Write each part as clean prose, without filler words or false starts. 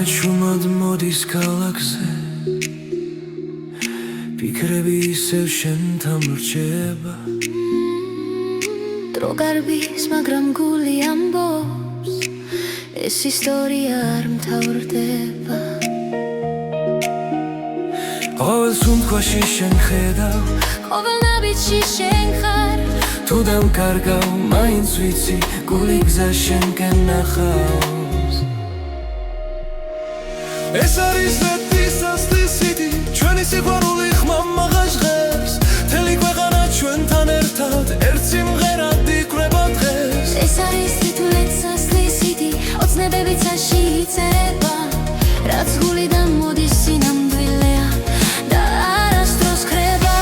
ჩუმად მოდის ქალაქზე ფიქრები ისევ შენთან ვრჩება დრო გარბის მაგრამ გული ამბობს ეს ისტორია არ მთავრდება ყოველ სუნთქვაში შენ ხედავ ყოველ ნაბიჯში შენ ხარ თუ დამკარგავ მაინც ვიცი გული გზა შენკენ ნახავს ეს არის ლეთის ასლისიდი ჩვენი სიყვარული ხმამაღა ჟღერს მთელი ქვეყანა ჩვენთან ერთად ერთ სიმღერად იკვრება დღეს ეს არის თითულეთ სასლისიდი ოცნებები ცაში იწერება რაც გულიდან მოდის სინამდვილეა და არასდროს ხრება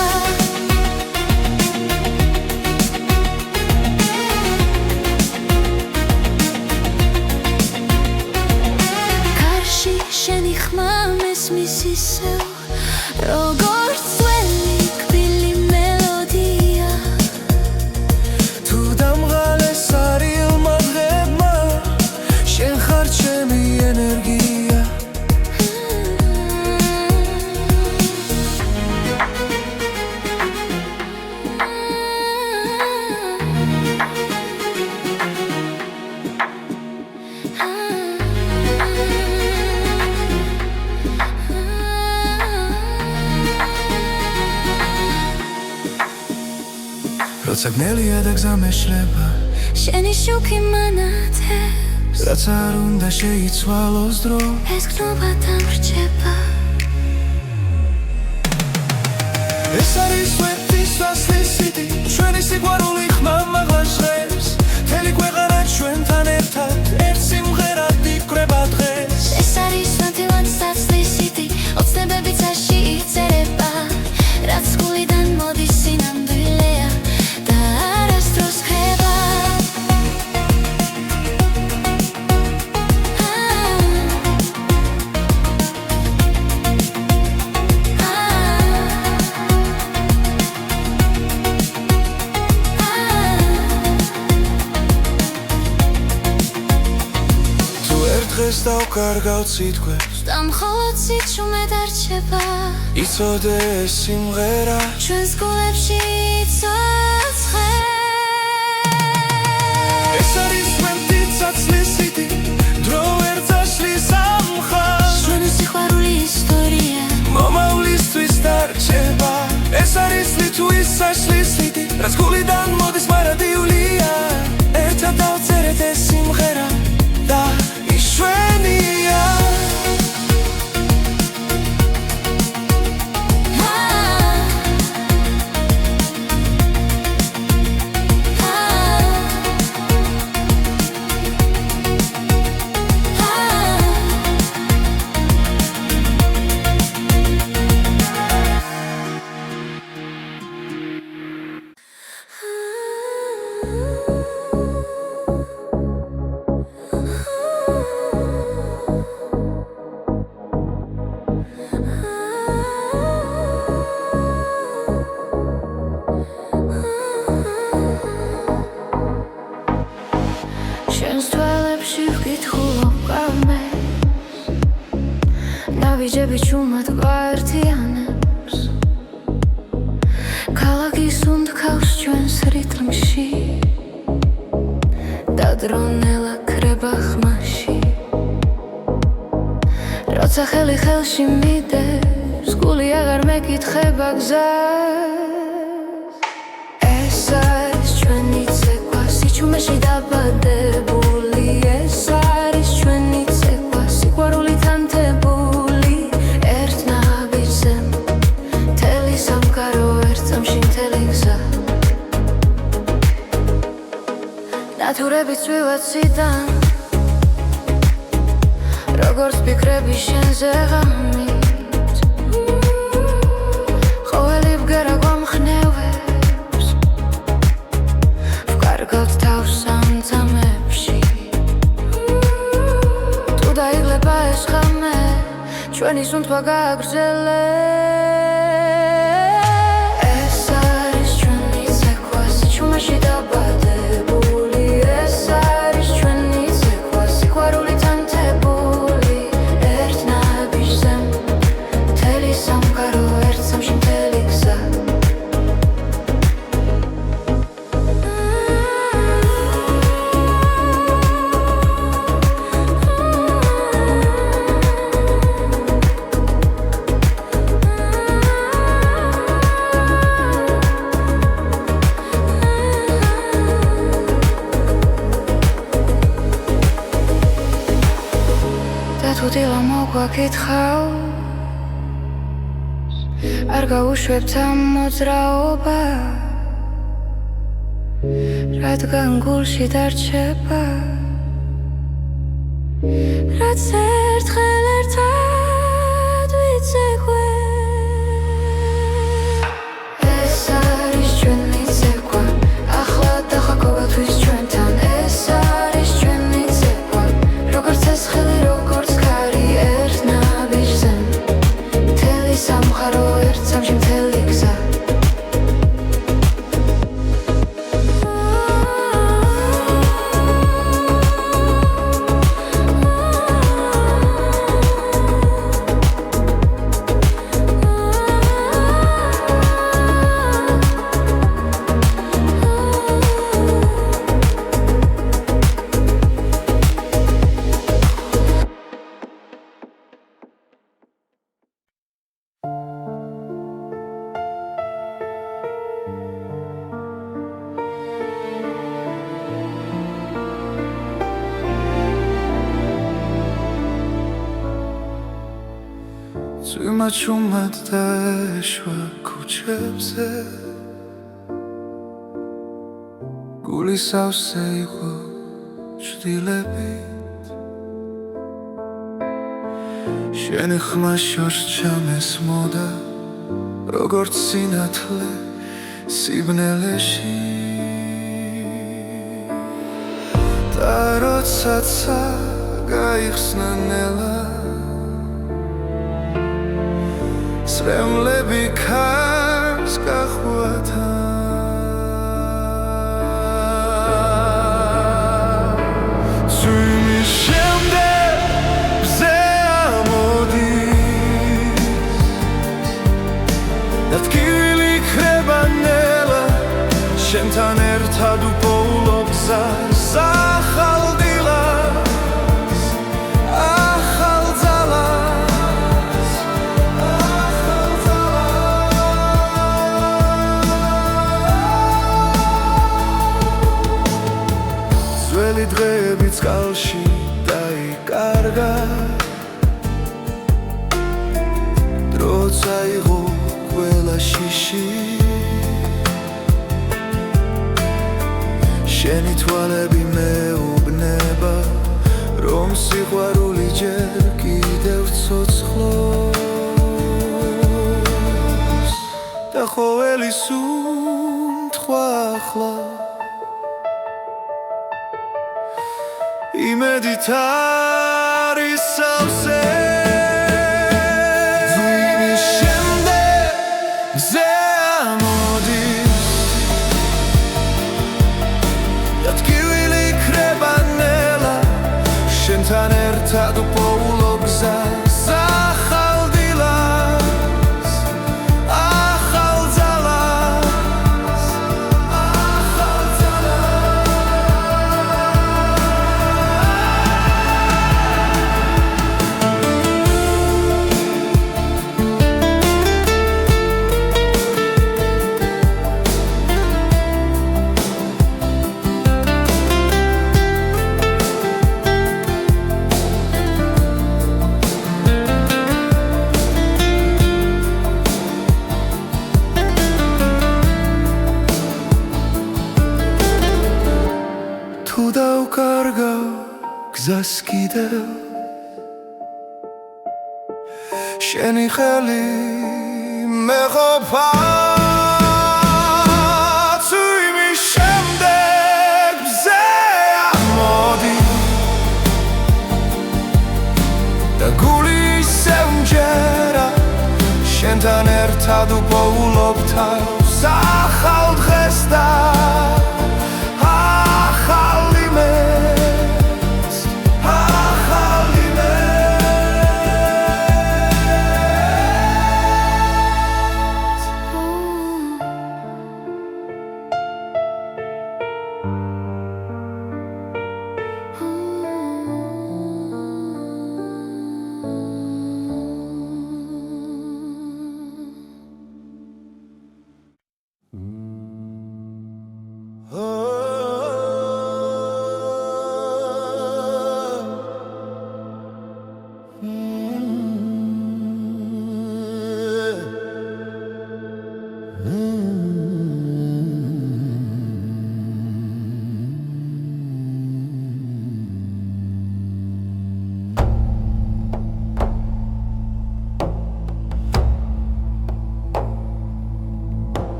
კარში შენი ხმა მესმის ისევ როგორც ძველი კბილი მელოდია თუ დამღალეს არილმა დღებმა შენ ხარ ჩემი ენერგია როცა გნელია და გზა მეშლება შენი შუქი მანათებს რაც არ უნდა შეიცვალოს დრო ეს გნობა დამრჩება ეს არის ლეთის ასლისიდი ჩვენი სიყვარული ხმამაღლა ჟღერს მთელი ქვეყანა ჩვენთან ერთად ერთ სიმღერად იკვრება დღეს ეს არის ნათელად სასლისიდი ოცნებები ცაში იწერება რაც გულიდან მოდის სინამდვილეა და არასდროს ხრება თუ ერთ დღეს დავკარგავ სიტყვებს და მხოლოდ სიჩუმე დარჩება იცოდე ეს სიმღერა ჩვენს გულებში იცოცხლე ეს არის ლეთის ასლისიდი დრო ვერ წაშლის ამ მხარს ჩვენი სიყვარული ისტორია მომავლისთვის დარჩება ეს არის ლეთის ასლისიდი რაც გულიდან მოდის მარადიულია ერთად დავწერეთ ეს სიმღერა და იშვენია შენს თვალებში ვკითხულობ კამეს ნაბიჯები ჩუმად გვაერთიანებს ქალაქი სუნთქავს ჩვენს რიტმში და დრო ნელა ქრება ხმაში როცა ხელი ხელში მიდევს გული აღარ მეკითხება გზას ეს არის ჩვენი ცეკვა სიჩუმეში დაბადებული ეს არის ჩვენი ცეკვა სიყვარულით ანთებული ერთ ნაბიჯზე მთელი სამყარო ერთ წამში მთელი გზა ნათურები წვივა ციდან როგორც ფიქრები შენზე ღამით ყოველი ბგერა გვამხნევებს ვკარგავთ თავს ამ წამებში თუ დაიღლება ეს ღამე ჩვენი სუნთქვა გააგრძელებს ეს არის ჩვენი ცეკვა სიჩუმეში დაბადებული ეს არის ჩვენი ცეკვა სიყვარულით ანთებული მოგვაკითხავს არ გაუშვებთ ამ მოძრაობას რადგან გულში დარჩება რაც ერთხელ ერთად ვიცეკვე ეს არის ჩვენი ცეკვა ახლა და ყოველთვის ჩვენთან ეს არის ჩვენი ცეკვა როგორც ეს ხელი როგორც ქარი ერთ ნაბიჯზე მთელი სამყარო ერთ სამში მთელი გზა Ümad daşva kuchebze Guli savseigo shtilebit Sheni khmashor chames moda Rogort sinatle sibneleshi Tarot satsa gaixsna nela Sremlebi kars gakhwata Tsumi shemde bze amodis Datkili krebanela Shemtan ertad upolov gza Sakhal dilas Akhal zalas Zveli drebit skalshi daikαρga Dro tsaigo kvela shishi Sheni tვალები მეუბნება რომ სიყვარული ჯერ კიდევ ცოცხლობს და ყოველი სუნთქვა ახლა იმედით არის სავსე ძვირის შემდეგ მზე ამოდის და ტკივილი ქრება ნელა შენთან ერთად უპოულობ გზას ახალ დილას ახალ ძალას ახალ თუ დავკარგავ გზას კიდევ შენი ხელი მეყოფა თუ იმის შემდეგ მზე ამოდის და გული ისევ მჯერა შენთან ერთად უპოულობ თავს ახალ დღეს და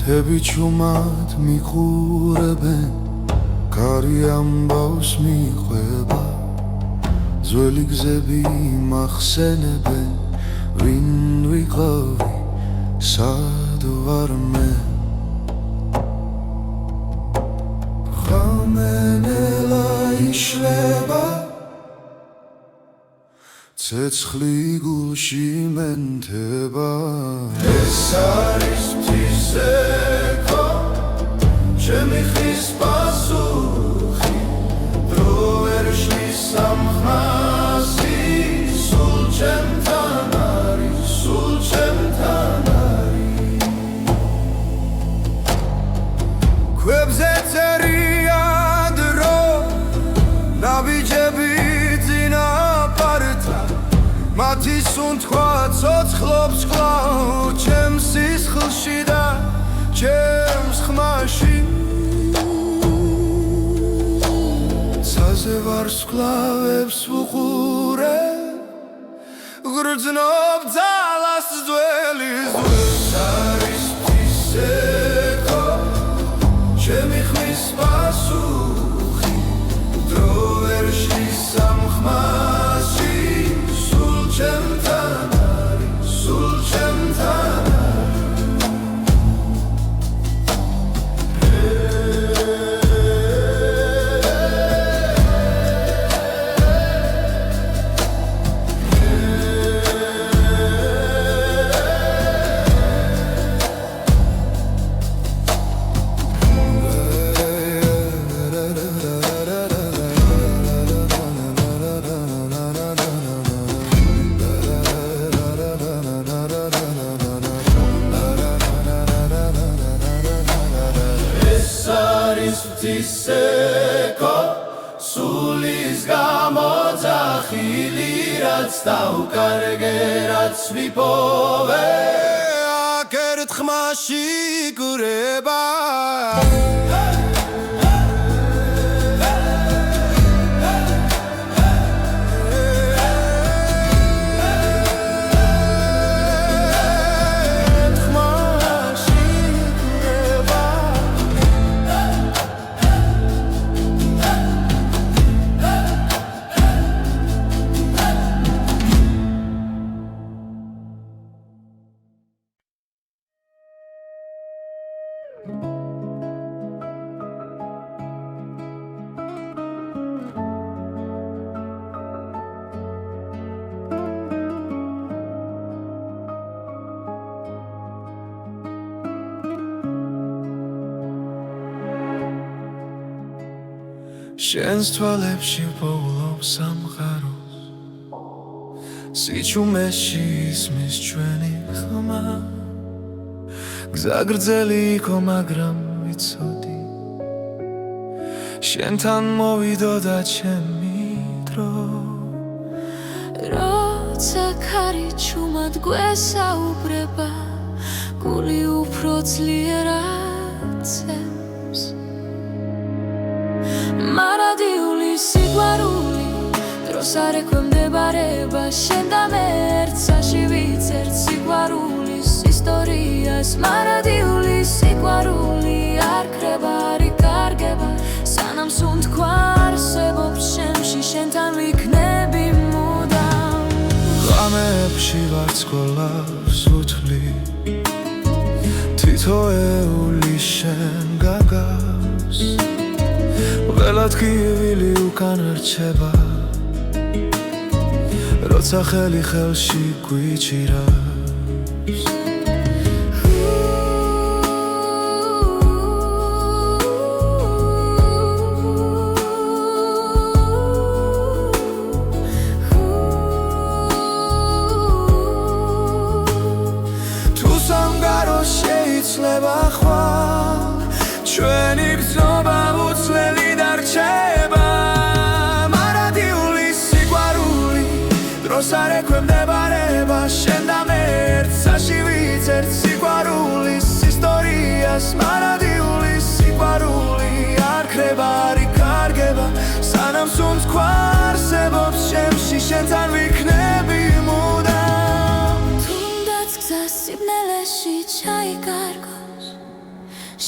მთები ჩუმად მიყურებენ კარი ამბავს მიყვება ძველი გზები მახსენებენ ვინ ვიყავი სად ვარ მე ხამენელა იშლება ცეცხლი გულში მენთება ეს არის მთისექო ჩემი ხის პასუხი დრო ვერ შლის სამხმასი სულ ჩემთან არის სულ ჩემთან არის ქვებზე წერია დრო ნაბიჯები მათი სუნთქვა ცოცხლობს კვლავ ჩემს სისხლში და ჩემს ხმაში ცაზე ვარსკვლავებს ვუყურე გრძნობ ძალას ძველის ეს არის მთისექო ჩემი ხმის პასუხი დრო ვერ შლის სამხმასი ჩემთან არის სულ ჩემთან მთისექო სულის გამოძახილი რაც დავკარგე რაც ვიპოვე აქ ერთხმაში გრება შენს თვალებში პოულობს სამყაროს სიჩუმეში ისმის ჩვენი ხმა გზა გრძელი იყო მაგრამ ვიცოდი შენთან მოვიდოდა ჩემი დრო როცა ქარი ჩუმად გვესაუბრება გული უფრო ძლიერად ცემს მარადიული სიყვარული დროს არ ექვემდებარება შენ და მე ერთსაში ვიცერთ სიყვარულის ისტორიას მარადიული სიყვარული არ ქრება არ იკარგება სანამ სუნთქვა არსებობს შემში შენთან ვიქნები მუდამ ღამეებში ვარსკვლავს ვუთვლი თითოეული შენ გაგავს ველად გივილი უკან რჩება როცა ხელი ხელში გვიჭირავს თუ სამგარო შეიძლება ხვალ ჩვენი გზობა უცვლელი დარჩება მარადიული სიყვარული დროს არ ექვემდებარება შენ და მე ერთსაში ვიცერთ სიყვარულის ისტორიას მარადიული სიყვარული არ ქრება არ იკარგება სანამ სუნთქვა არსებობს შემში შენთან ვიქნები მუდამ თუნდაც გზა სიბნელეში ჩაიკარგოს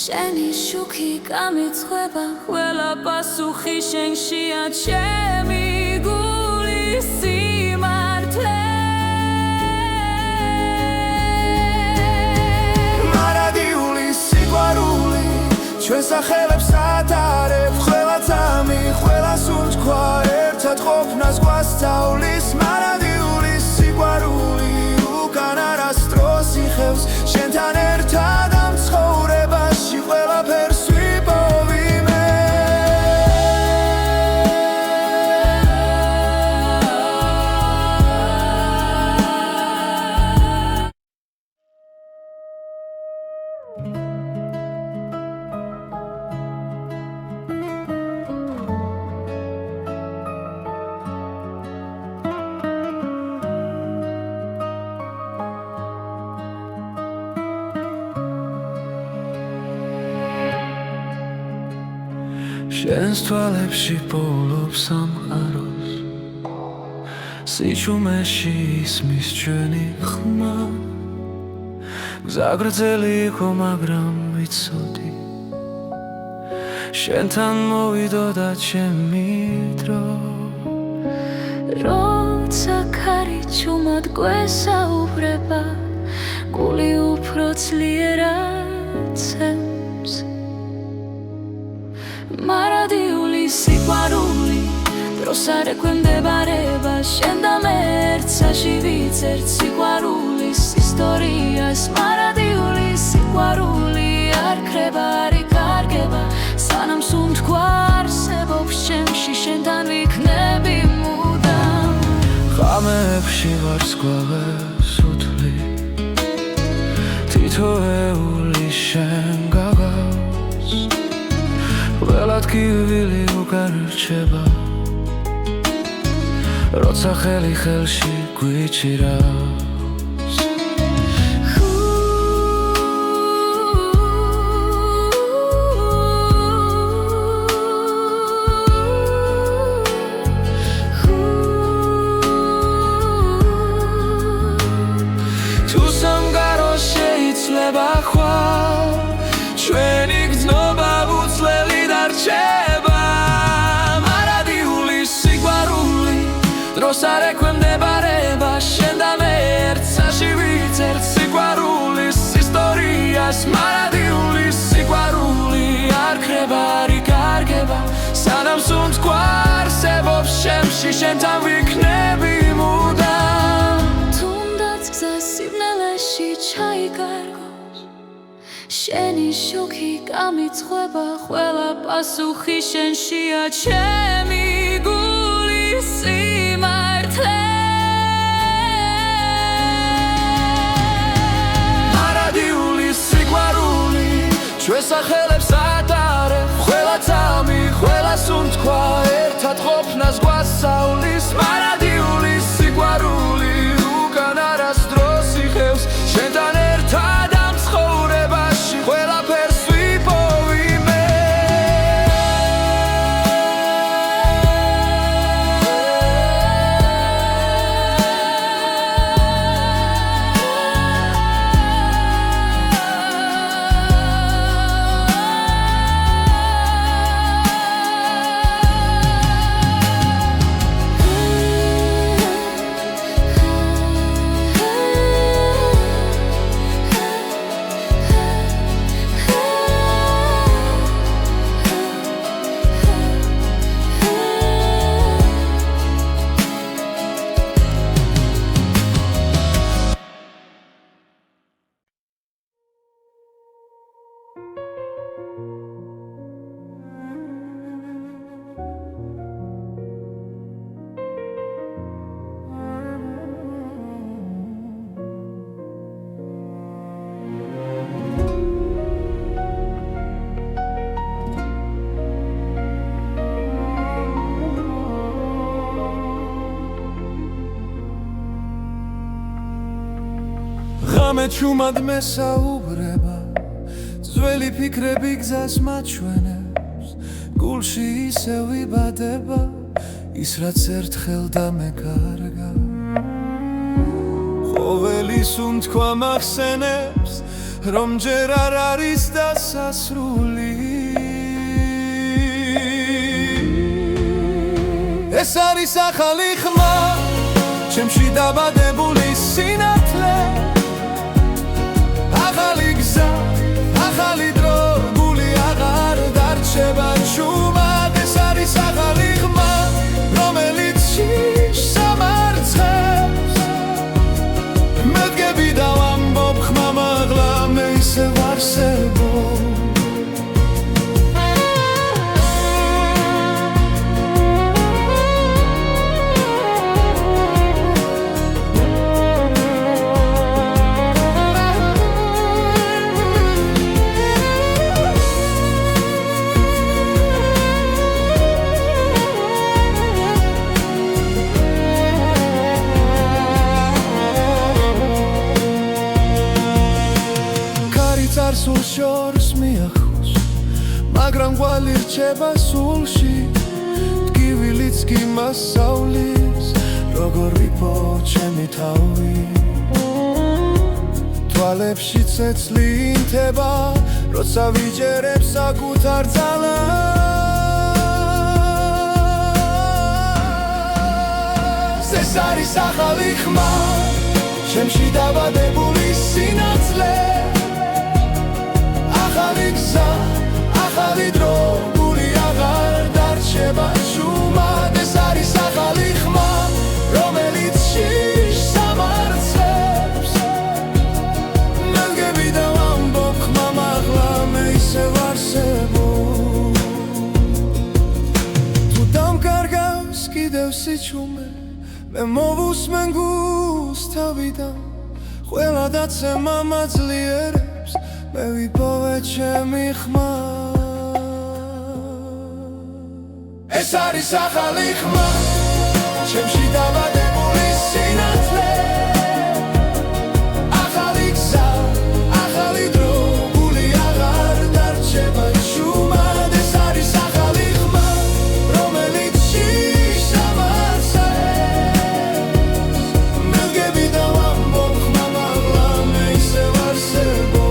შენი შუქი გამიცხება ყველა პასუხი შენშია ჩემი გულის სიმართლე მარადიული სიყვარული ჩვენ სახელებს ატარებ ყველა წამი ყველა სუნთქვა ერთად ყოფნას გვასწავლის მარადიული სიყვარული უკან არასდროს იხევს შენთან ერთად ამ ცხოვრებაში ყველაფერს ვიპოვი მე შენს თვალებში პოულობს სამყაროს სიჩუმეში ისმის ჩვენი ხმა გზა გრძელი იყო მაგრამ ვიცოდი შენთან მოვიდოდა ჩემი დრო როცა ქარი ჩუმად გვესაუბრება გული უფრო ძლიერად ცემს მარადიული სიყვარული დროს არ ექვემდებარება შენ და მე ერთსაში ვიცერთ სიყვარულის ისტორიას მარადიული სიყვარული არ ქრება არ იკარგება სანამ სუნთქვა არსებობს ჩემში შენთან ვიქნები მუდამ ღამეებში ვარსკვლავებს უთვლი თითოეული შენ გაგავს ყველა ტკივილი უკან რჩება როცა ხელი ხელში გვიჭირავს თუ სამგარო შეიძლება ხვალ ჩვენი გზნობა უცვლელი დარჩება მარადიული სიყვარული დროს არ ექვემდებარება შენ და მე ერთსაში ვიცერთ სიყვარულის ისტორიას მარადიული სიყვარული არ ქრება არ იკარგება სანამ სუნთქვა არსებობს ჩემში შენთან ვიქნები მუდამ თუნდაც გზა სიბნელეში ჩაიკარგოს შენი შუქი გამიცხება ყველა პასუხი შენშია ჩემი გულის სიმართლე მარადიული სიყვარული ჩვენ სახელებს ატარებ ყველა წამი ყველა სუნთქვა ერთად ყოფნას გვასწავლის მარადიული სიყვარული უკან არასდროს იხევს შენთან ერთად ამ ცხოვრებაში ყველაფერს ვიპოვი მე ღამე ჩუმად მესაუბრება ძველი ფიქრები გზას მაჩვენებს გულში ისევ ვიბადება ის რაც ერთხელ დამეკარგა ყოველი სუნთქვა მახსენებს რომ ჯერ არ არის დასასრული ეს არის ახალი ხმა ჩემში დაბადებული სინათლე ახალი გზა ახალი დრო გული აღარ დარჩება ჩუმად ეს არის ახალი ხმა რომელიც სამარცხებს მედგები და ვამბობ ხმა მაღლა მე ისე ვარსებო სულ შორს მიახოს მაგრამ ყვალი რჩება სულში ტკივილიც კი მასავლის როგორ ვიპო ჩემი თავი თვალებში ცეცლი ინთება როცა ვიჯერებ საკუთარ ძალას ეს არის ახალი ხმა ჩემში დაბადებული სინათლე ახალი გზა, ახალი დრო, გული აღარ დარჩება ჩუმად ეს არის ახალი ხმა, რომელიც შიშ სამარცხებს მედგები და ვამბობ ხმა მაღლა მე ისე ვარსებო თუ დამკარგავს კიდევ სიჩუმე მე მოვუსმენ გულს თავიდან ყველა დაცემა მაძლიერებს მე ვიპოვე ჩემი ხმა ეს არის ახალი ხმა ჩემში დაბადებული სინათლე ახალი გზა ახალი დრო გული აღარ დარჩება ჩუმად ეს არის ახალი ხმა რომელიც სამარცხებს მედგები და ვამბობ ხმა მაღლა მე ისე ვარსებო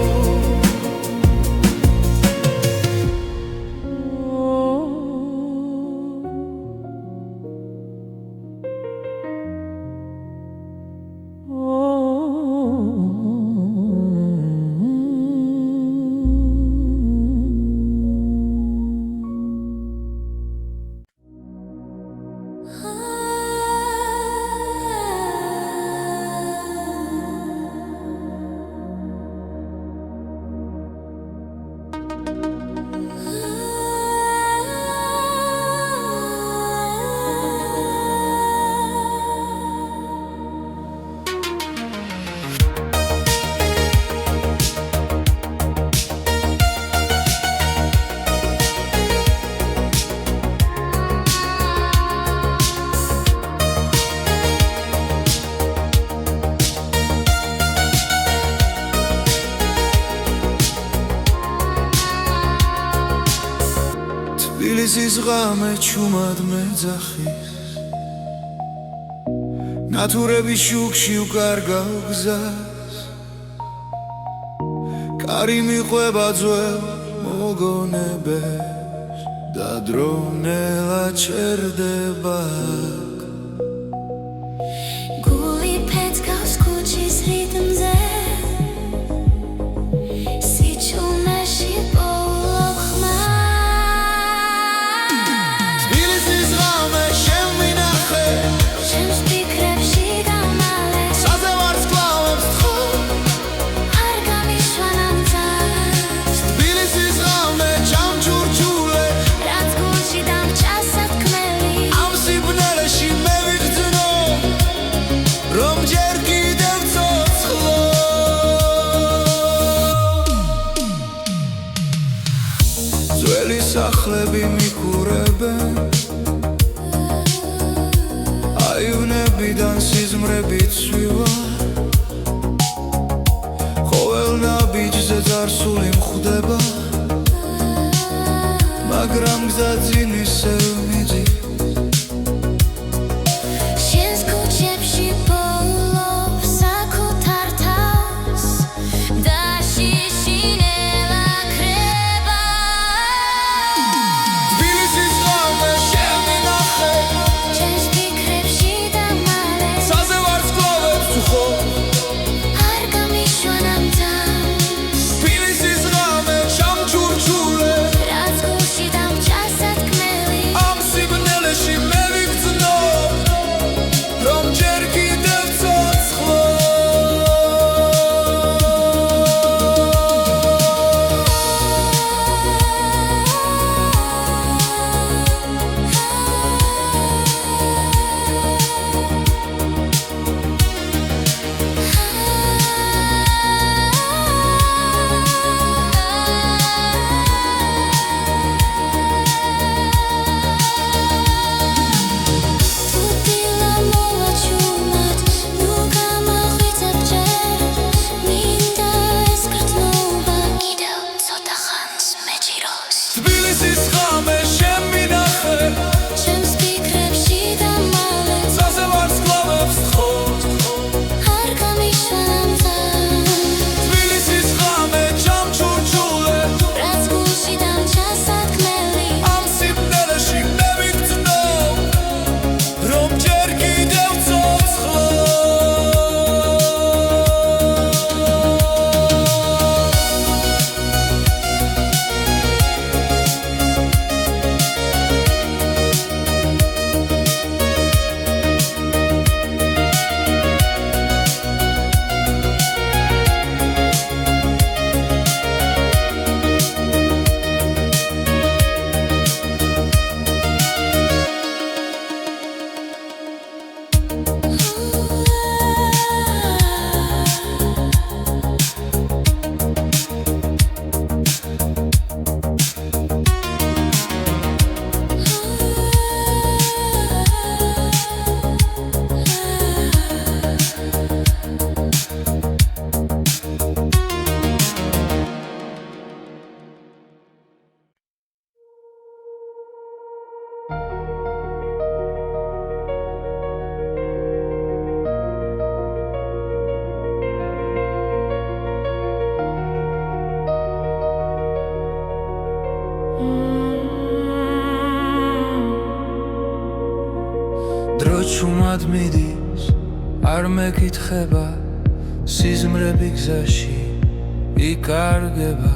თბილისის ღამე ჩუმად მეძახის ნათურების შუქში უკარგავ გზას კარი მიყვება ძველ მოგონებებს და დრონელა ჩერდება გული ფეთქავს ქუჩის რიტმზე სიჩუმეში პოულობ ხმა ჩემს ფიქრებში დამალე საძე ვარსკვლავებს თხო არ გამიშვანამ ძას თბილისის ღამე ჩამჩურჩულე რაც გულში დამჭა სათქმელი ამ სიბნელეში მე ვიგრძნო რომ ჯერ კიდევ ცოცხლო ძველი სახლები მიყურებენ აივნებიდან სიზმრები ცვივა ყოველ ნაბიჯზე ძარსული მხვდება მაგრამ გზა ძინ ისევ მიძი შენს ქუჩებში პოულობ საკუთარ თავს და შიშ ჩუმად მიდის არ მეკითხება სიზმრები გზაში იკარგება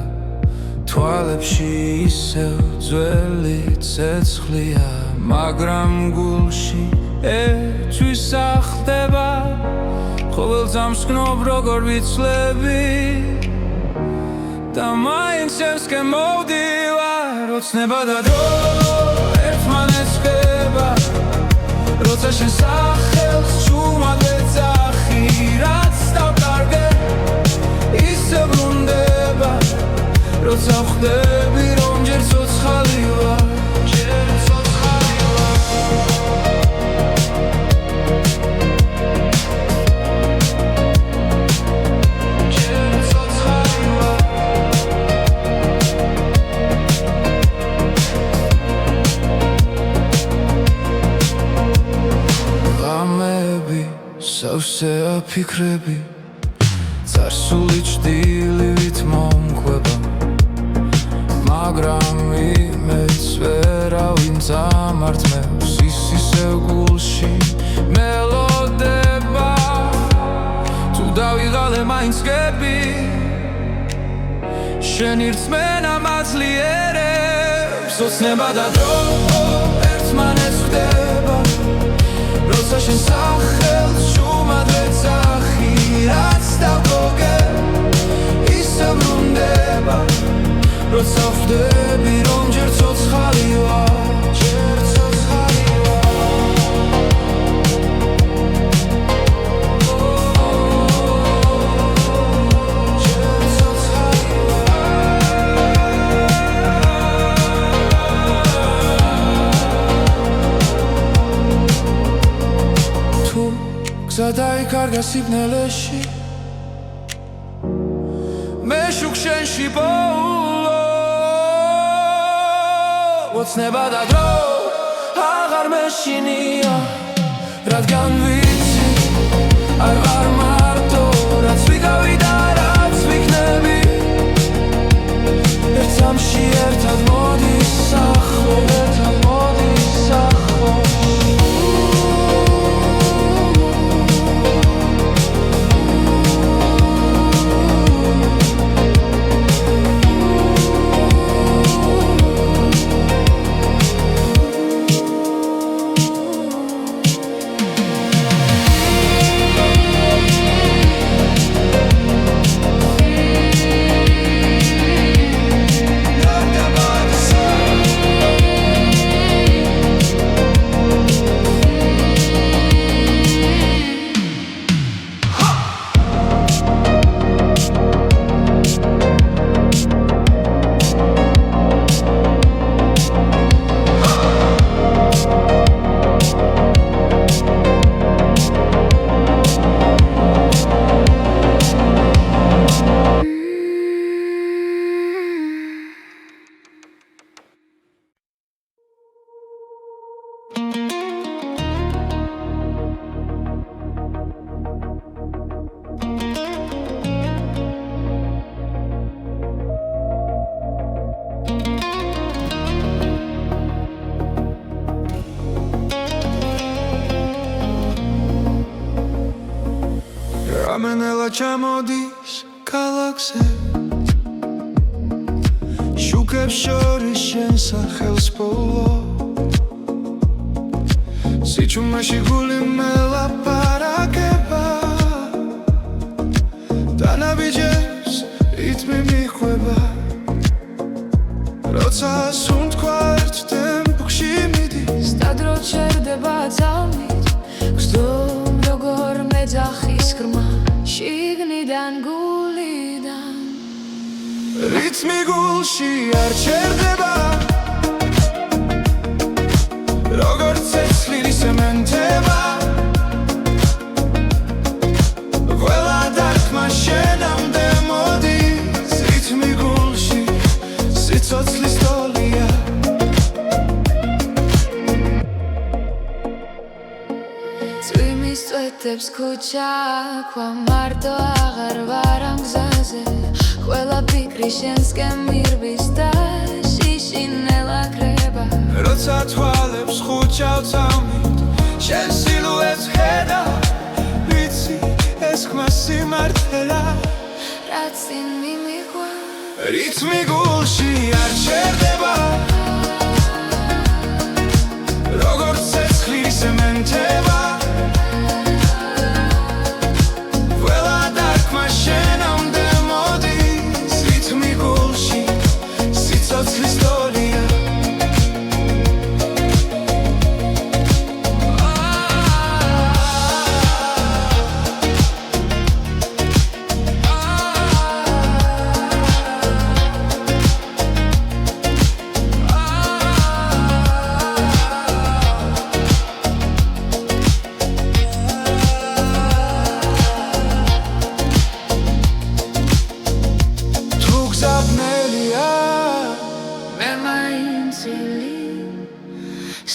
თვალებში ისევ ძველი ცეცხლია მაგრამ გულში ერთვის ახდება ყოველ ძამს გნობ როგორ ვიცლები და მაინც შევსკენ მოვდივარ ოცნება და დრო ერთმანეთს ხდება როცა შენ სახელს ჩუმად ეძახი რაც დავკარგე ისე ბრუნდება როცა ვხვდები რომ ჯერ ცოცხალი ვარ სავსე აფიქრები წარსული ჭდილივით მომკვება მაგრამ იმედს ვერავინ წამართმევს ის ისევ გულში მელოდება თუ დავიღალე მაინც გები შენი რწმენა მაძლიერებს ოცნება და დრო ერთმანეთს ხდება როცა შენ სახელს ჩუმად ეძახი რაც დავგოგე ისე ბრუნდება როცა ვხვდები რომ ჯერ ცოცხალი ვარ ჯერ ცოცხალი დაიკარგა სიბნელეში მე შუქ შენში ბოლო ოცნება და დრო აღარ მეშინია რადგან ვიცი არ ვარ მარტო რაც ვიგავი და რაც ვიქნები ერთ სამში ერთად მოდის ახლო ერთად მოდის ახლო Ramenela ჩამოდის ქალაქზე შუქებს შორის შენ სახელს ბოლო სიჩუმეში გული მელაპარაკება დანაბიჯებს რიტმი მიხვება როცა სუნთქვა ერთ ტემპში მიდის და დრო ჩერდება ძალით გსდომ როგორ მეძახის ხრმა შიგნიდან გულიდან რიტმი გულში არ ჩერდება როგორც ცეცხლი სემენტება ყველა დარტყმა შენამდე მოდის რიტმი გულში სიცოცხლის ტოლია წვიმის წვეთებს ქუჩა ქვა მარტო აღარ ვარ ამ გზაზე ყველა ფიქრი შენსკენ მირბის და შიშინელა კრება როცა თვალებს ხუჩავ წამით შენ სილუეტს ხედა ვიცი ეს ხმა სიმართლეა რაც წინ მიმიგვა რითმი გულში არ ჩერდება როგორც ცეცხლის მენთება ყველა დარქმა შენამდე მოდის რითმი გულში სიცოცხლის სტორია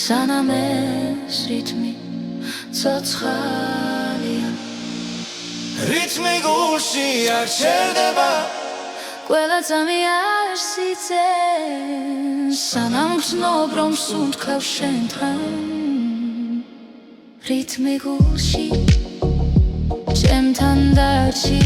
სანამ ეს რითმი ცოცხალია რითმი გულში არ ჩერდება ყველა ძამი არ სიცეს სანამ გრძნობ რომ სუნთქავ შენთან რითმი გულში ჩემთან დარჩი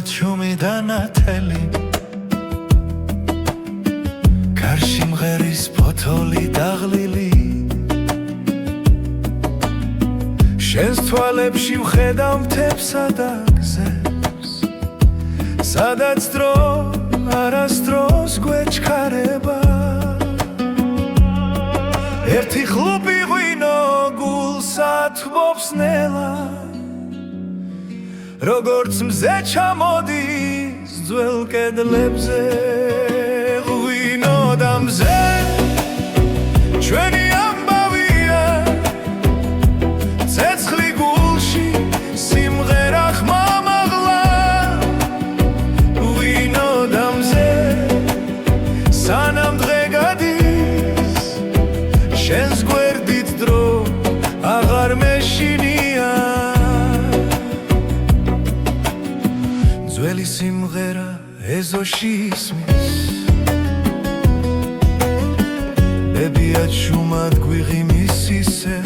ჩუმი და ნათელი კარში მღერის ფოთოლი დაღლილი შენს თვალებში ვხედავ მთებსა და გზებს სადაც დრო არასდროს გვეჩქარება ერთი ხლუპი ღვინო გულსა თბობს ნელა როგორც მზე ჩამოდის ძველ კედლებზე ღვინო და მზე ჩვენი ამბავია ცეცხლი გულში სიმღერა ხმა მაღლა ღვინო და მზე სანამ დღე გადის შენს გვერდით დრო აღარ მეშინია ძველი სიმღერა ეზოში ისმის ბებია ჩუმად გვიღიმის ისე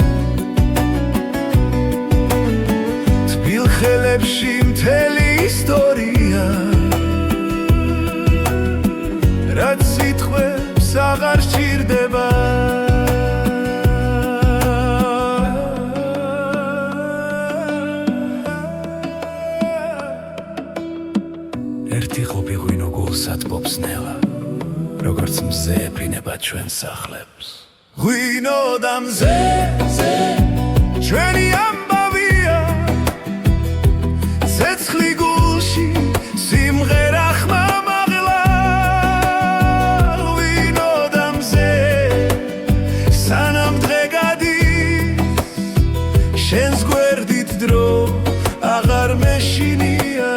თბილ ხელებში მთელი ისტორია რაც სიტყვებს აღარ სჭირდება ერთი ხლუპი ღვინო გულსა თბობს ნელა როგორც მზე ეფინება ჩვენ სახლებს ღვინო და მზე ჩვენი ამბავია ცეცხლი გულში სიმღერა ხმა მაღლა ღვინო და მზე სანამ დღე გადის შენს გვერდით დრო აღარ მეშინია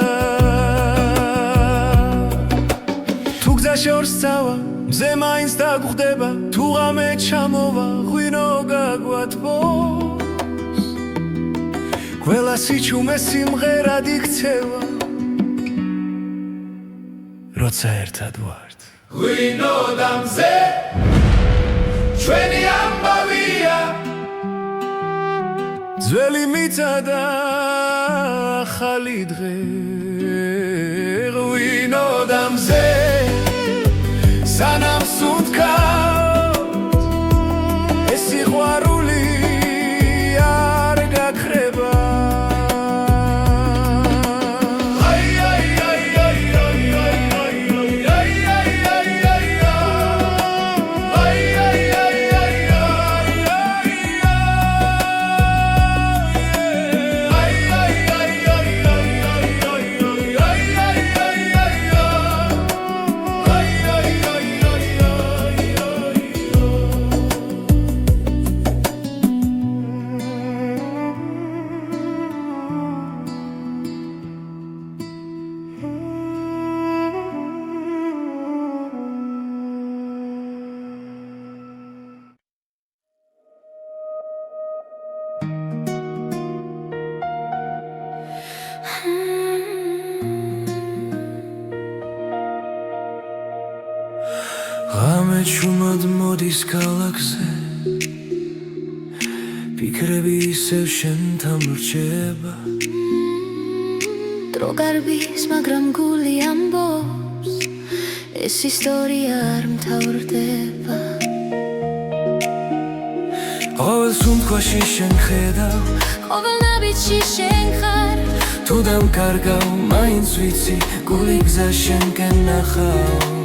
შორს წავა მზე მაინც დაგხვდება თუ ღამე ჩამოვა ღვინო გაგვათბობს ყველა სიჩუმე სიმღერად იქცევა როცა ერთად ვართ ღვინო და მზე ჩვენი ამბავია ძველი მიწა და ახალი დღე ღვინო და მზე სანამ სუნთქავთ ეს სიყვარული არ გაქრება ღამე ჩუმად მოდის ქალაქზე ფიქრები ისევ შენთან ვრჩება დრო გარბის მაგრამ გული ამბობს ეს ისტორია არ მთავრდება ყოველ სუნთქვაში შენ ხედავ ყოველ ნაბიჯში შენ ხარ თუ დამკარგავ მაინც ვიცი გული გზა შენკენ ნახავს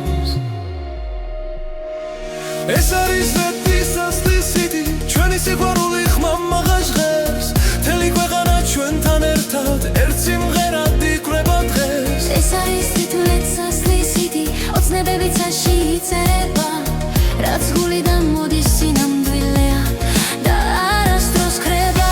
ეს არის ზეთისასლის სიდი ჩვენი სიყვარული ხმამაღა ჟღერს მთელი ქვეყანა ჩვენთან ერთად ერთ სიმღერად იკვრება დღეს ეს არის თითულეცასლის სიდი ოცნებები ცაში იწერება რაც გულიდან მოდის სინამდვილეა და არასდროს ხრება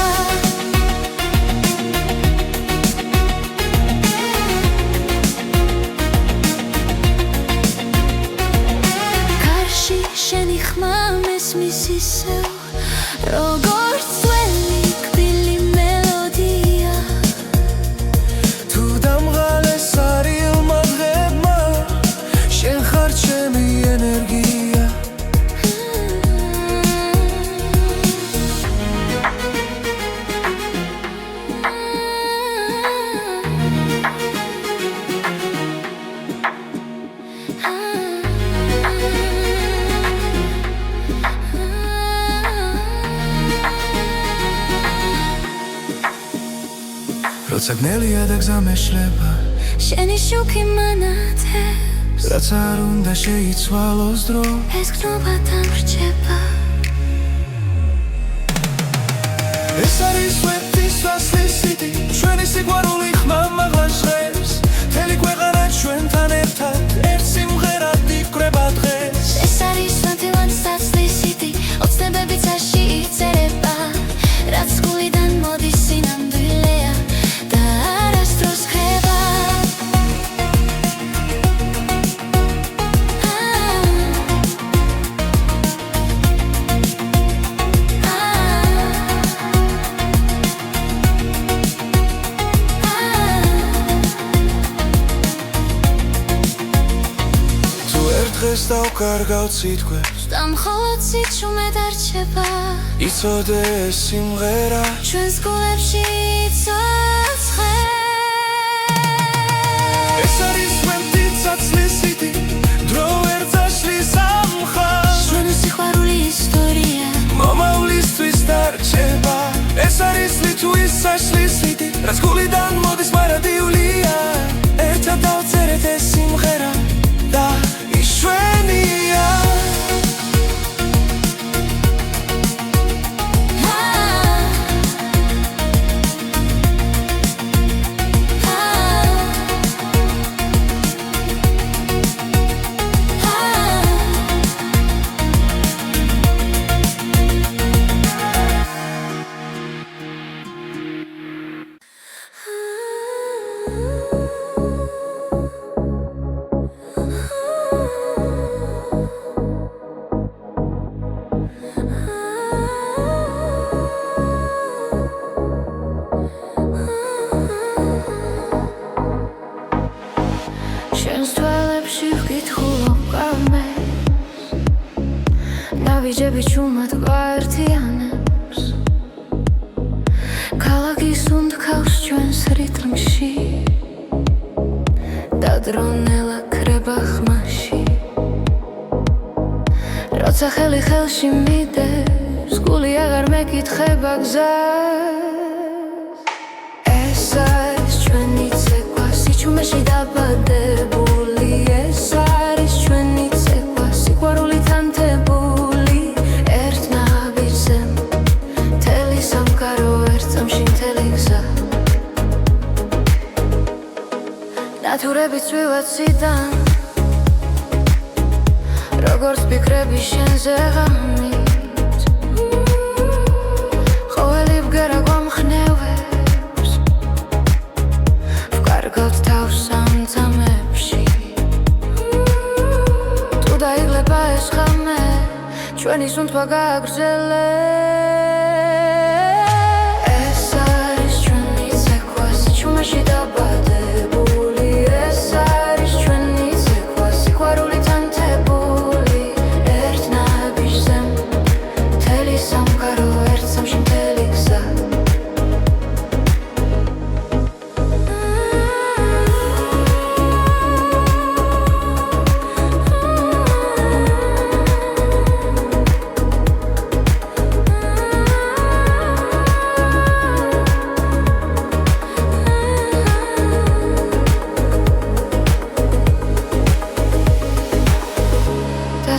შენი ხმა მესმის ისევ როგორც ძველი კბილი მელოდია თუ დამღალეს არილმა დღებმა შენ ხარ ჩემი ენერგია როცა გნელია და გზა მეშლება შენი შუქი მანათებს რაც არ უნდა შეიცვალოს დრო ეს გნობა დამრჩება ეს არის ზეთისასლის სიდი ჩვენი სიყვარული ხმამაღლა ჟღერს მთელი ქვეყანა ჩვენთან ერთად ერთ სიმღერად იკვრება დღეს ეს არის თითულეცასლის სიდი ოცნებები ცაში იწერება რაც გულიდან მოდის სინამდვილეა და არასდროს ხრება თუ ერთ დღეს დავკარგავ სიტყვებს და მხოლოდ სიჩუმე დარჩება იცოდე ეს სიმღერა ჩვენს გულებში იცოცხლე ეს არის ზეთისასლის სიდი დრო ვერ წაშლის ამ ხალხს ჩვენი სიყვარული ისტორია მომავლისთვის დარჩება ეს არის თითულეცასლის სიდი რაც გულიდან მოდის მარადიულია ერთად დავწერეთ ეს სიმღერა და იშვენია Ah ჭრები ჩუმად გვაერთიანებს ქალაქის უნდქავს ჩვენს რიტმში და დრონელა ქრება ხმაში როცა ხელი ხელში მიდევს გული აღარ მეკითხება გზას ეს არის ჩვენი ცეკვა სიჩუმეში დაბადებული ეს არის ჩვენი ცეკვა სიყვარულით ანთებული ერთ ნაბიჯზე მთელი სამყარო ერთ წამში მთელი გზა ნათურებით წვივაციდან როგორც ფიქრები შენზე ღამით ყოველი ბგერა გვამხნევებს ვკარგავთ თავს სამწამებში თუ დაიღლება ეს ღამე ჩვენი სუნთქვა გააგრძელებს ეს არის ჩვენი ცეკვა სიჩუმეში დაბადებული ეს არის ჩვენი ცეკვა სიყვარულით ანთებული ერთ ნაბიჯზე მთელი სამყარო ერთ წამში მთელი გზა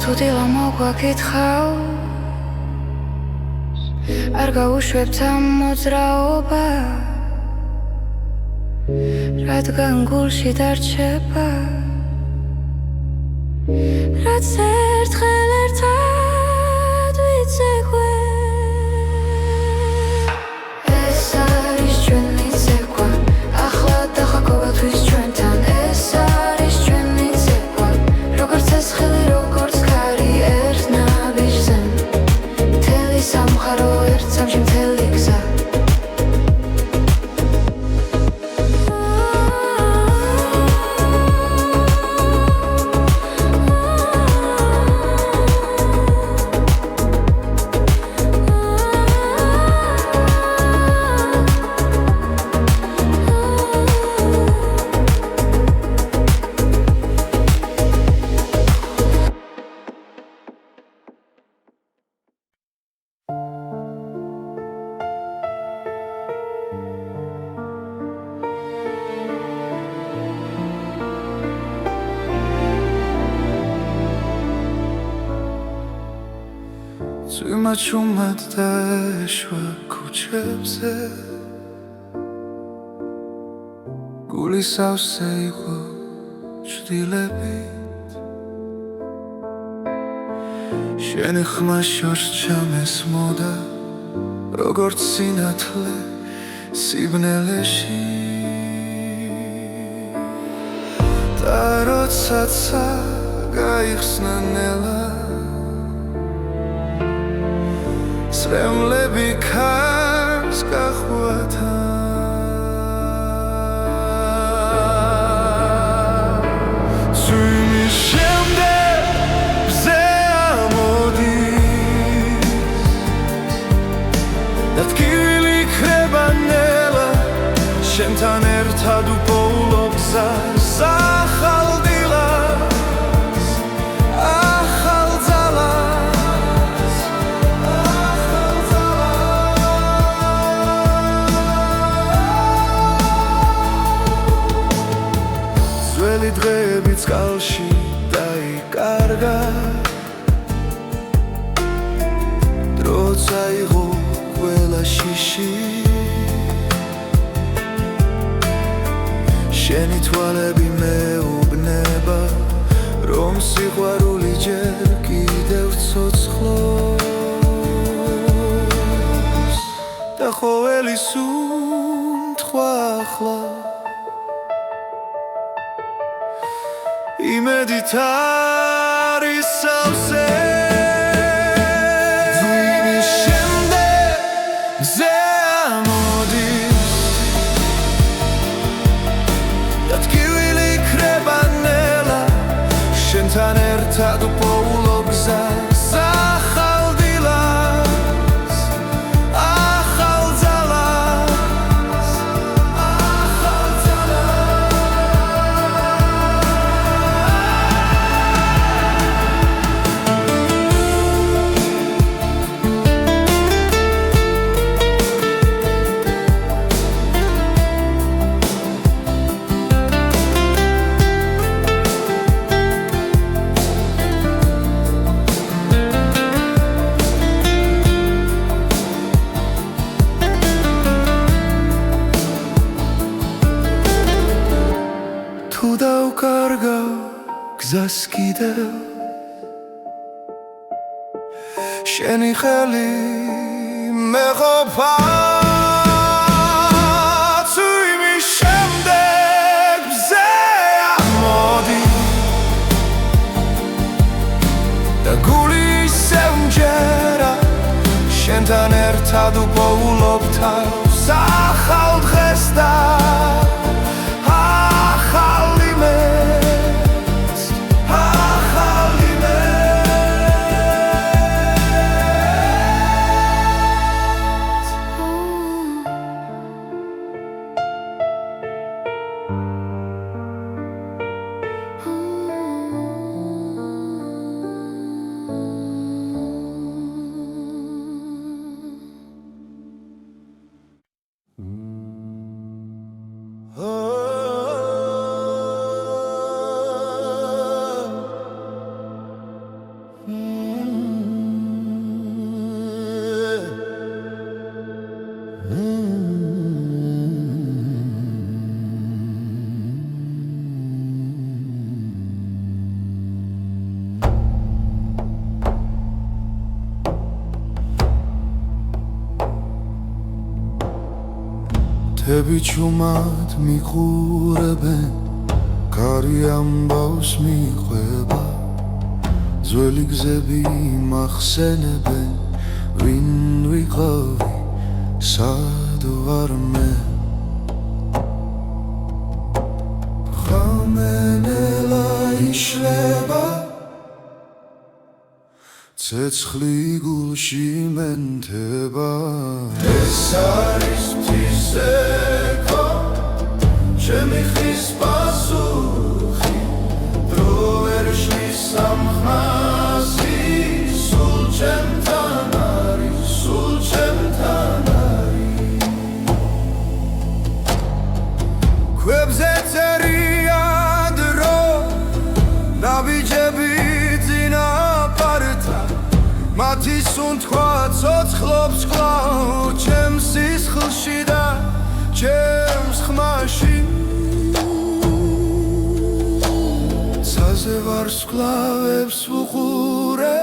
თუ დილა მოგვაკითხავს არ გაუშვებთ ამ მოძრაობას რადგან გულში დარჩება რაც ერთხელ ერთად ვიცეკვე ეს არის ჩვენი ცეკვა ახლა და ყოველთვის ჩვენთან ეს არის ჩვენი ცეკვა როგორც ეს ხელი როგორც ქარი ერთ ნაბიჯზე მთელი სამყარო ერთ წამში მთელი გზა წვიმაჩუმად დაეშვა ქუჩებზე გული სავსე იყო ჭრილებით შენი ხმა შორს ჩამესმოდა როგორც სინათლე სიბნელეში და როდესაც გაიხსნა ნელა სრემლები ქარს გახვათა წვიმის შემდეგ მზე ამოდის და ტკივილი ქრება ნელა შენთან ერთად უპოულობ გზას ახალ დილას ახალ ძალას ძველი დღეები წყალში დაიკარგა დრო წაიღო ყველა შიში შენი თვალები მეუბნება რომ სიყვარული ჯერ კიდევ ცოცხლობს და ყოველი სუნთქვა ახლა იმედით არის სავსე ძვინის შემდეგ მზე ამოდის და ტკივილი ქრება ნელა შენთან ერთად უპოულობ გზას ახალ დილას გზას კიდევ შენი ხელი მეყოფა თუ იმის შემდეგ მზე ამოდი და გული ისევ მჯერა შენთან ერთად უპოულობ თავს ახალ დღეს და თები ჩუმად მიყურებენ კარი ამბავს მიყვება ძველი გზები მახსენებენ ვინ ვიყავი სად ვარ მე ხამენელა იშლება ცეცხლი გულში მენთება ეს არის ღვთისექო ჩემი ხის პასუხი დრო ვერ შლის სამხმასი სულ ჩემთან არის სულ ჩემთან არის ქვებზე წერია დრო ნაბიჯები წინაპართან მათი სუნთქვა ცოცხლობს კვლავ ჩემს სისხლში და ჩემს ხმაში ცაზე ვარსკვლავებს ვუყურე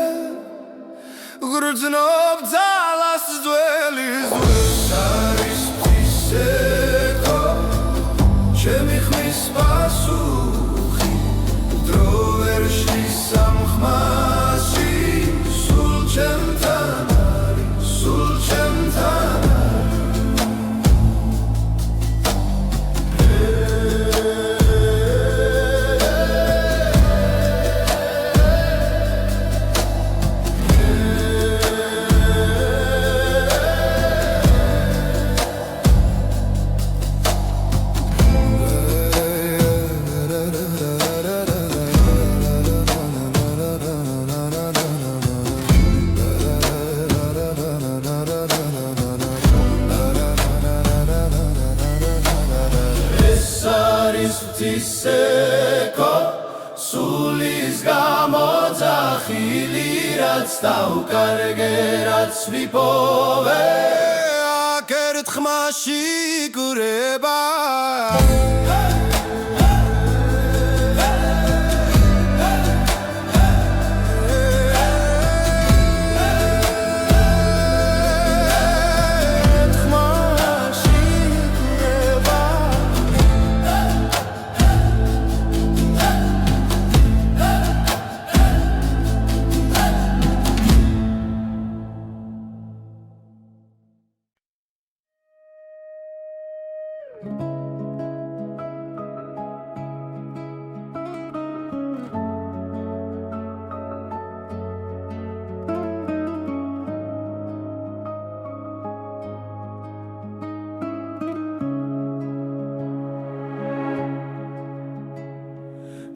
გრძნობ ძალას ძველის ეს არის ღვთისექო ჩემი ხმის პასუხი დრო ვერ შლის სამხმასი ჩემთან არის სულ ჩემთან ღვთისექო სულის გამოძახილი რაც დავკარგე რაც ვიპოვე აქ ერთხმაში გურება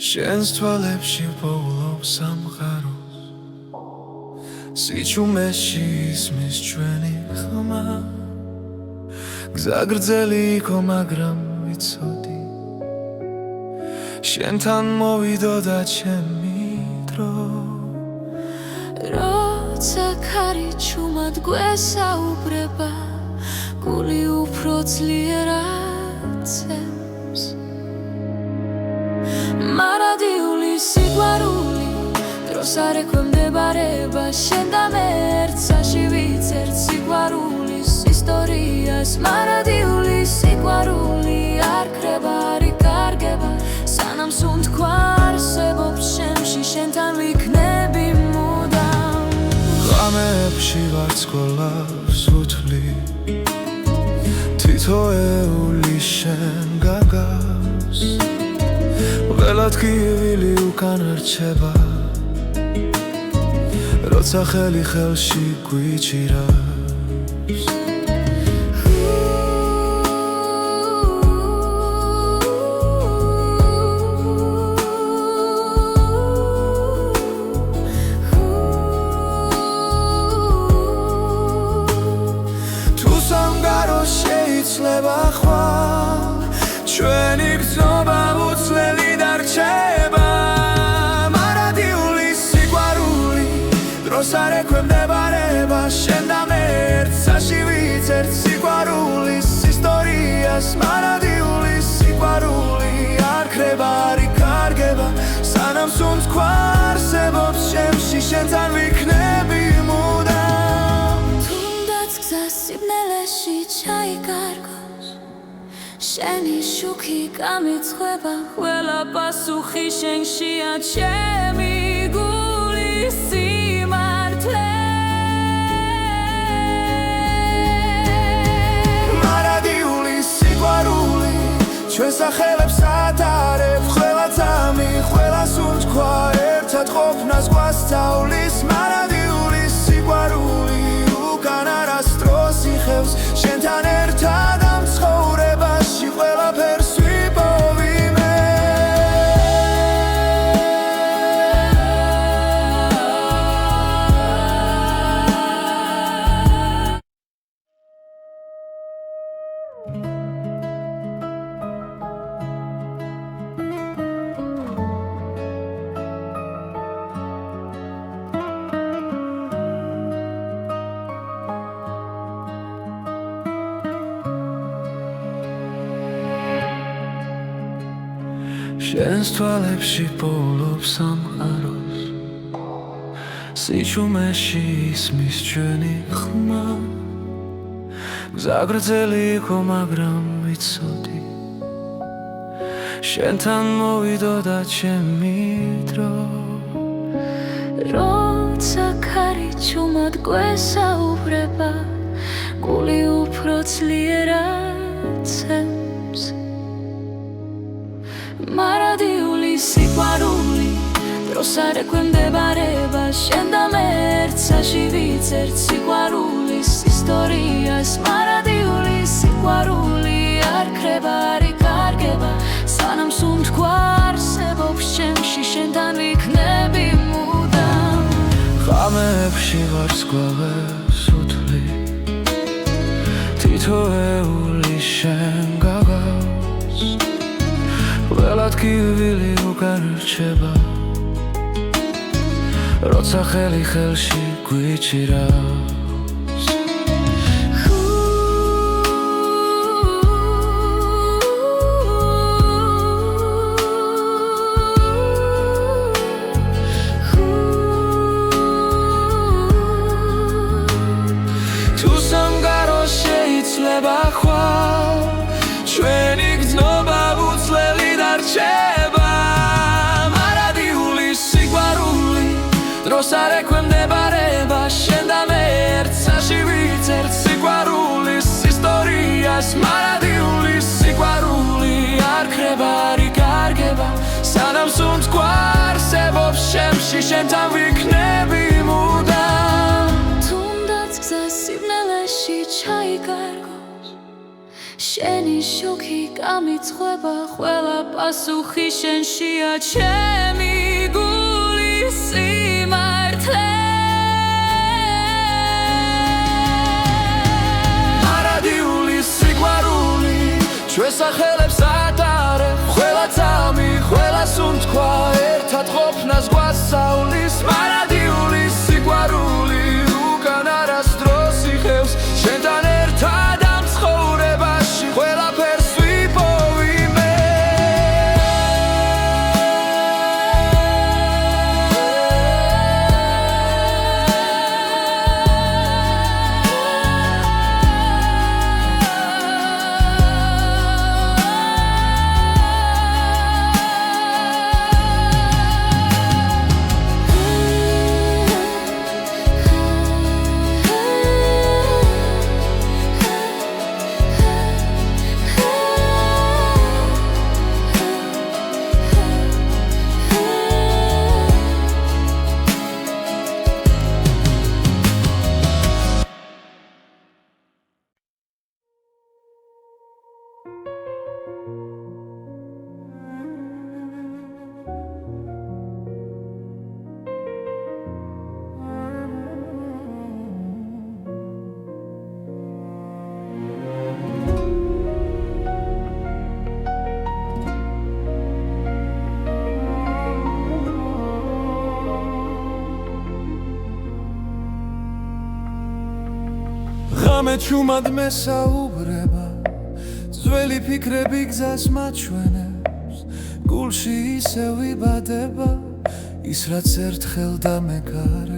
შენს თვალებში პოულობ სამყაროს სიჩუმეში ისმის ჩვენი ხმა გზა გრძელი იყო მაგრამ ვიცოდი შენთან მოვიდოდა ჩემი დრო როცა ქარი ჩუმად გვესაუბრება გული უფრო ძლიერად ცემს მარადიული სიყვარული დროს არ ექვემდებარება შენ და მე ერთსაში ვიცერთ სიყვარულის ისტორიას მარადიული სიყვარული არ ქრება არ იკარგება სანამ სუნთქვა არსებობს შემში შენთან ვიქნები მუდამ ღამეებში ვარსკვლავს უთვლი თითოეული შენ გაგავს ყველად გივილი უკან რჩება როცა ხელი ხელში გვიჭირავს თუ სამგარო შეიძლება ხვალ ჩვენი გზნობა უცვლელი დარჩება მარადიული სიყვარული დროს არ ექვემდებარება შენ და მე ერთსაში ვიცერთ სიყვარულის ისტორიას მარადიული სიყვარული არ ქრება არ იკარგება სანამ სუნთქვა არსებობს შემში შენთან ვიქნები მუდამ თუნდაც გზა სიბნელეში ჩაიკარგოს შენი შუქი გამიცხება ყველა პასუხი შენშია ჩემი გულის სიმართლე მარადიული სიყვარული ჩვენ სახელებს ატარებ ყველა წამი ყველა სუნთქვა ერთად ყოფნას გვასწავლის მარადიული სიყვარული უკან არასდროს იხევს შენთან ერთად ამ ცხოვრებაში ყველაფერს ვიპოვი მე შენს თვალებში პოულობს სამყაროს სიჩუმეში ისმის ჩვენი ხმა გზა გრძელი იყო მაგრამ ვიცოდი შენთან მოვიდოდა ჩემი დრო როცა ქარი ჩუმად გვესაუბრება გული უფრო ძლიერად ცემს მარადიული სიყვარული დროს არ ექვემდებარება შენ და მე ერთსაში ვიცერთ სიყვარულის ისტორიას მარადიული სიყვარული არ ქრება არ იკარგება სანამ სუნთქვა არსებობს შემში შენთან ვიქნები მუდამ ღამეებში ვარსკვლავს უთვლი თითოეული შენ გაგავს ყველად გივილი უკან რჩება როცა ხელი ხელში გვიჭირავს თუ სამგარო შეიძლება ხვალ ჩვენი გზნობა უცვლელი დარჩება მარადიული სიყვარული დროს არ ექვემდებარება შენ და მე ერთსაში ვიცერთ სიყვარულის ისტორიას მარადიული სიყვარული არ ქრება არ იკარგება სანამ სუნთქვა არსებობს შემში შენთან ვიქნები მუდამ თუნდაც გზა სიბნელეში ჩაიკარგოს შენი შუქი გამიცხება ყველა პასუხი შენშია ჩემი გულის სიმართლე მარადიული სიყვარული ჩვენ სახელებს ატარებ ყველა წამი ყველა სუნთქვა ერთად ყოფნას გვასწავლის მარადიული სიყვარული უკან არასდროს იხევს შენთან ერთად ამ ცხოვრებაში ყველაფერს ვიპოვი მე რამე ჩუმად მესაუბრება ძველი ფიქრები გზას მაჩვენებს გულში ისევ იბადება ის რაც ერთხელ დამეკარა